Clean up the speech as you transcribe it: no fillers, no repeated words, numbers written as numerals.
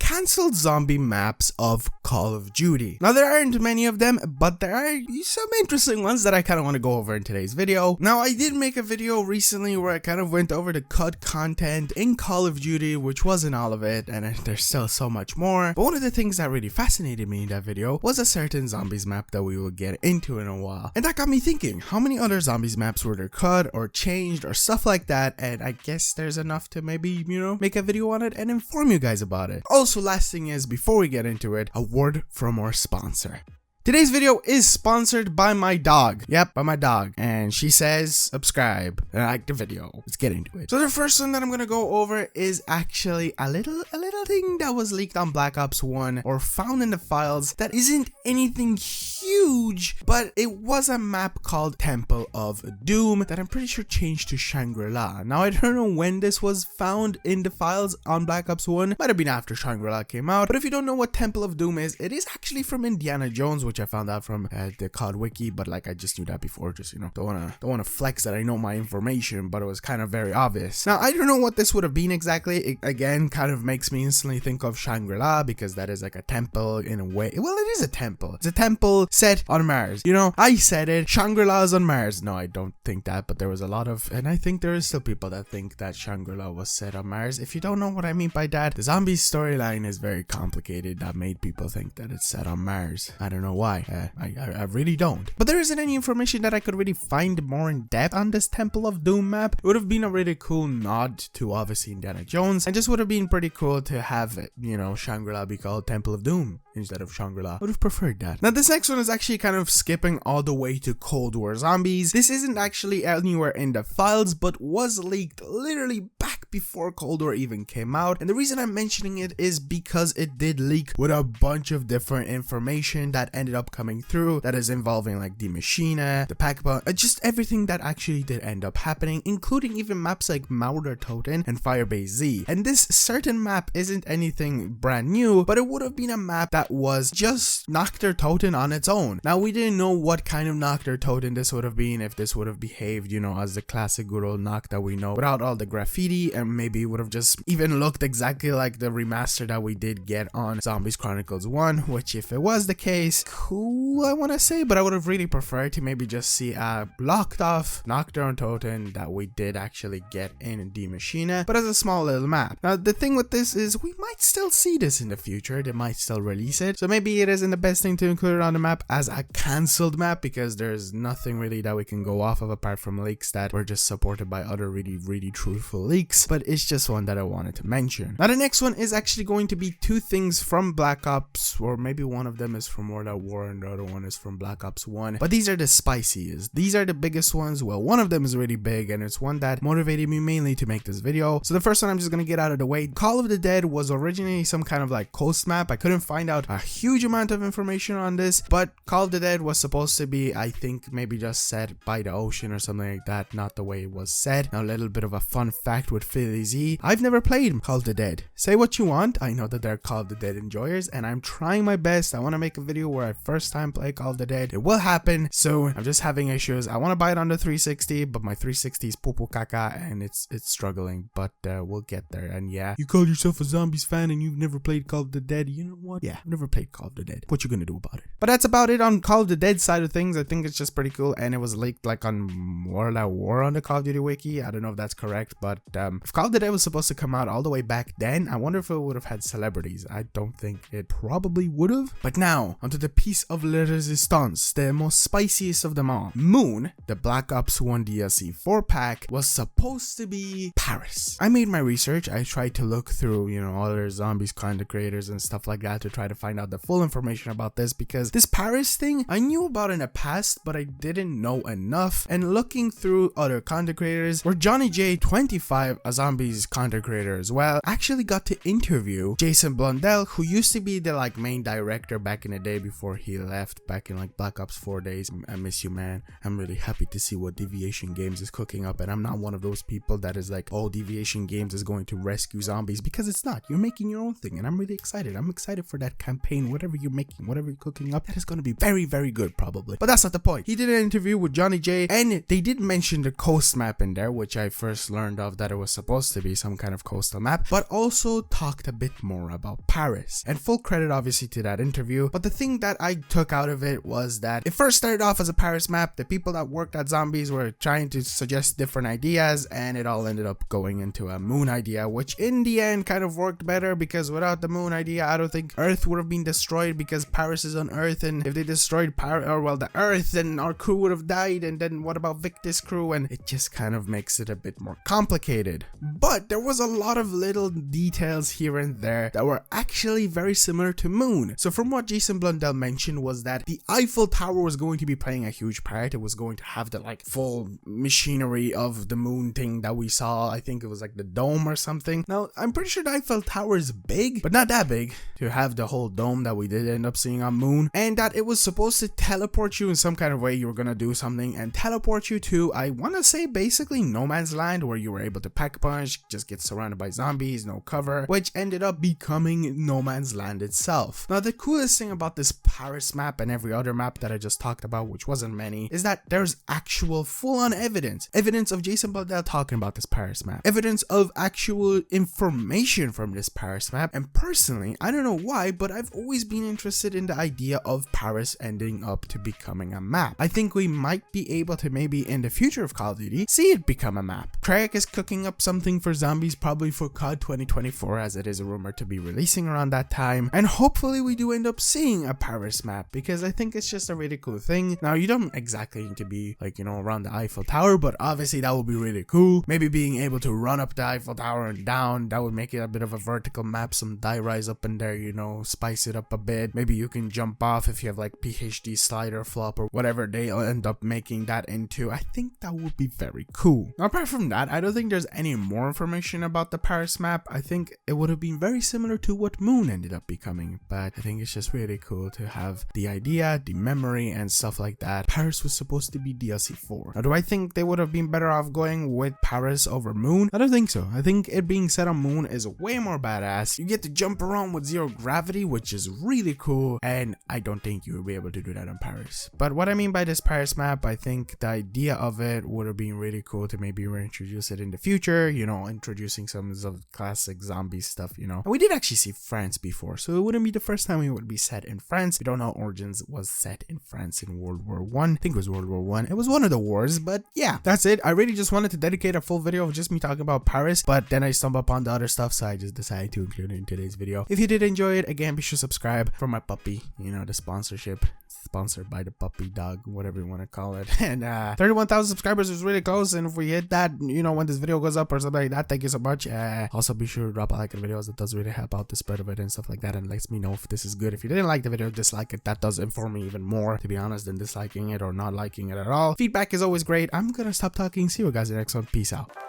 cancelled zombie maps of Call of Duty. Now there aren't many of them, but there are some interesting ones that I kind of want to go over in today's video. Now I did make a video recently where I kind of went over the cut content in Call of Duty, which wasn't all of it, and there's still so much more. But one of the things that really fascinated me in that video was a certain zombies map that we will get into in a while. And that got me thinking, how many other zombies maps were there cut or changed or stuff like that? And I guess there's enough to maybe, make a video on it and inform you guys about it. Also, last thing is, before we get into it, a word from our sponsor. Today's video is sponsored by my dog. Yep, by my dog. And she says, subscribe and like the video. Let's get into it. So the first one that I'm gonna go over is actually a little thing that was leaked on Black Ops 1 or found in the files that isn't anything huge, but it was a map called Temple of Doom that I'm pretty sure changed to Shangri-La. Now I don't know when this was found in the files on Black Ops 1. Might have been after Shangri-La came out. But if you don't know what Temple of Doom is, it is actually from Indiana Jones, which I found out from the COD wiki, but like I just knew that before, just don't wanna flex that I know my information, but it was kind of very obvious. Now I don't know what this would have been exactly. It again kind of makes me instantly think of Shangri-La because that is like a temple in a way. Well, it is a temple. It's a temple set on Mars. I said it. Shangri-La is on Mars. No, I don't think that, but there was a lot of, and I think there is still people that think that Shangri-La was set on Mars. If you don't know what I mean by that, the zombie storyline is very complicated. That made people think that it's set on Mars. I don't know why. I really don't. But there isn't any information that I could really find more in depth on this Temple of Doom map. It would have been a really cool nod to obviously Indiana Jones, and just would have been pretty cool to have, Shangri-La be called Temple of Doom instead of Shangri-La. I would have preferred that. Now this next one is actually kind of skipping all the way to Cold War Zombies. This isn't actually anywhere in the files, but was leaked literally back before Cold War even came out. And the reason I'm mentioning it is because it did leak with a bunch of different information that ended up coming through, that is involving like the Machina, the Packbot, just everything that actually did end up happening, including even maps like Mauertoten and Firebase Z. And this certain map isn't anything brand new, but it would have been a map that was just Toten on its own. Now we didn't know what kind of Toten this would have been, if this would have behaved, as the classic good old Noct that we know without all the graffiti, and maybe it would have just even looked exactly like the remaster that we did get on Zombies Chronicles 1, which if it was the case, cool I want to say, but I would have really preferred to maybe just see a locked off Toten that we did actually get in the Machina, but as a small little map. Now the thing with this is we might still see this in the future. They might still release it, so maybe it isn't the best thing to include it on the map as a cancelled map, because there's nothing really that we can go off of apart from leaks that were just supported by other really truthful leaks. But it's just one that I wanted to mention. Now the next one is actually going to be two things from Black Ops, or maybe one of them is from World at War and the other one is from Black Ops 1, but these are the spiciest. These are the biggest ones. Well, one of them is really big, and it's one that motivated me mainly to make this video. So the first one I'm just gonna get out of the way. Call of the Dead was originally some kind of like coast map. I couldn't find out a huge amount of information on this, but Call of the Dead was supposed to be, I think, maybe just set by the ocean or something like that, not the way it was set. Now a little bit of a fun fact with Philly Z, I've never played Call of the Dead. Say what you want, I know that there are Call of the Dead enjoyers, and I'm trying my best. I want to make a video where I first time play Call of the Dead. It will happen soon. I'm just having issues. I want to buy it on the 360, but my 360 is poo caca and it's struggling, but we'll get there. And yeah, you call yourself a zombies fan and you've never played Call of the Dead. You know what? Yeah, I've never played Call of the Dead. What you gonna do about it? But that's about it on Call of the Dead side of things. I think it's just pretty cool, and it was leaked like on World at War on the Call of Duty wiki. I don't know if that's correct, but if Call of the Dead was supposed to come out all the way back then, I wonder if it would have had celebrities. I don't think it probably would have. But now onto the piece of la resistance, the most spiciest of them all. Moon, the Black Ops 1 DLC 4-pack, was supposed to be Paris. I made my research. I tried to look through, other zombies content creators and stuff like that to try to find out the full information about this, because this Paris thing I knew about in the past, but I didn't know enough. And looking through other content creators, where Johnny J25, a zombies content creator as well, actually got to interview Jason Blundell, who used to be the main director back in the day before he left back in Black Ops 4 days. I miss you, man. I'm really happy to see what Deviation Games is cooking up, and I'm not one of those people that is like, oh, Deviation Games is going to rescue zombies, because it's not. You're making your own thing, and I'm really excited. I'm excited for that kind campaign, whatever you're making, whatever you're cooking up, that is going to be very, very good probably. But that's not the point. He did an interview with Johnny J, and they did mention the coast map in there, which I first learned of that it was supposed to be some kind of coastal map, but also talked a bit more about Paris. And full credit obviously to that interview, but the thing that I took out of it was that it first started off as a Paris map. The people that worked at Zombies were trying to suggest different ideas, and it all ended up going into a moon idea, which in the end kind of worked better, because without the moon idea, I don't think Earth would have been destroyed, because Paris is on Earth, and if they destroyed the Earth, then our crew would have died, and then what about Victor's crew? And it just kind of makes it a bit more complicated. But there was a lot of little details here and there that were actually very similar to Moon. So from what Jason Blundell mentioned was that the Eiffel Tower was going to be playing a huge part. It was going to have the like full machinery of the moon thing that we saw. I think it was like the dome or something. Now I'm pretty sure the Eiffel Tower is big, but not that big to have the whole dome that we did end up seeing on Moon, and that it was supposed to teleport you in some kind of way. You were gonna do something and teleport you to, I want to say, basically no man's land, where you were able to pack punch, just get surrounded by zombies, no cover, which ended up becoming no man's land itself. Now the coolest thing about this Paris map and every other map that I just talked about, which wasn't many, is that there's actual full-on evidence of Jason Blundell talking about this Paris map, evidence of actual information from this Paris map. And personally, I don't know why, but I've always been interested in the idea of Paris ending up to becoming a map. I think we might be able to maybe in the future of Call of Duty see it become a map. Treyarch is cooking up something for Zombies, probably for COD 2024, as it is rumored to be releasing around that time, and hopefully we do end up seeing a Paris map, because I think it's just a really cool thing. Now you don't exactly need to be like, you know, around the Eiffel Tower, but obviously that would be really cool. Maybe being able to run up the Eiffel Tower and down, that would make it a bit of a vertical map, some die rise up in there, you know, spice it up a bit. Maybe you can jump off if you have like PhD slider flop or whatever they'll end up making that into. I think that would be very cool. Now apart from that, I don't think there's any more information about the Paris map. I think it would have been very similar to what Moon ended up becoming, but I think it's just really cool to have the idea, the memory, and stuff like that. Paris was supposed to be DLC 4. Now do I think they would have been better off going with Paris over Moon? I don't think so. I think it being set on Moon is way more badass. You get to jump around with zero gravity, which is really cool, and I don't think you will be able to do that on Paris. But what I mean by this Paris map, I think the idea of it would have been really cool to maybe reintroduce it in the future, you know, introducing some of the classic zombie stuff, you know. And we did actually see France before, so it wouldn't be the first time we would be set in France. We don't know Origins was set in France in World War I. I think it was World War I. It was one of the wars, but yeah, that's it. I really just wanted to dedicate a full video of just me talking about Paris, but then I stumbled upon the other stuff, so I just decided to include it in today's video. If you did enjoy it, again, be sure to subscribe for my puppy, you know, the sponsorship. Sponsored by the puppy dog, whatever you want to call it. And 31,000 subscribers is really close, and if we hit that, you know, when this video goes up or something like that, thank you so much. Also be sure to drop a like on videos. That does really help out the spread of it and stuff like that, and lets me know if this is good. If you didn't like the video, dislike it. That does inform me even more, to be honest, than disliking it or not liking it at all. Feedback is always great. I'm gonna stop talking. See you guys in the next one. Peace out.